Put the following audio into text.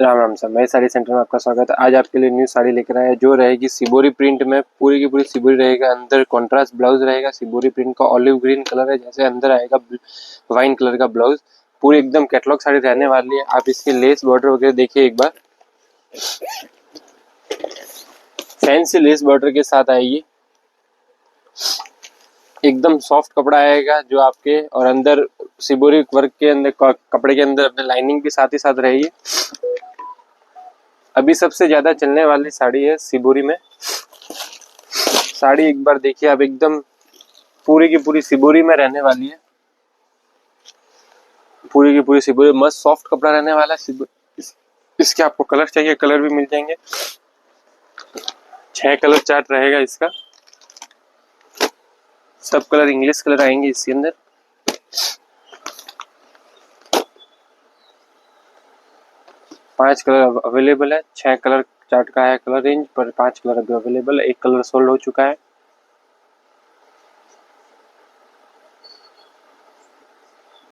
Ram Ram sir, मैं sari centre में आपका स्वागत है। आज आपके लिए न्यू साड़ी लेकर आया है जो रहेगी सिबोरी प्रिंट में। पूरी की पूरी सिबोरी रहेगा, अंदर कॉन्ट्रास्ट ब्लाउज रहेगा। सिबोरी प्रिंट का ऑलिव ग्रीन कलर है, जैसे अंदर आएगा वाइन कलर का ब्लाउज। पूरी एकदम कैटलॉग साड़ी रहने वाली है। आप इसके लेस बॉर्डर वगैरह देखिए एक बार, फैंसी लेस बॉर्डर के साथ आएगी। एकदम सॉफ्ट कपड़ा आएगा जो आपके, और अंदर सिबोरी वर्क के अंदर कपड़े के अंदर अपने लाइनिंग भी साथ ही साथ रहेगी। अभी सबसे ज्यादा चलने वाली साड़ी है सिबोरी में। साड़ी एक बार देखिए आप, एकदम पूरी की पूरी सिबोरी में रहने वाली है। पूरी की पूरी सिबोरी, मस्त सॉफ्ट कपड़ा रहने वाला है। इसके आपको कलर चाहिए, कलर भी मिल जाएंगे। 6 कलर चार्ट रहेगा इसका। सब कलर इंग्लिश कलर आएंगे इसके अंदर। पांच कलर अवेलेबल है। 6 कलर चार्ट का है कलर रेंज पर, 5 कलर अभी अवेलेबल है। एक कलर सोल्ड हो चुका है।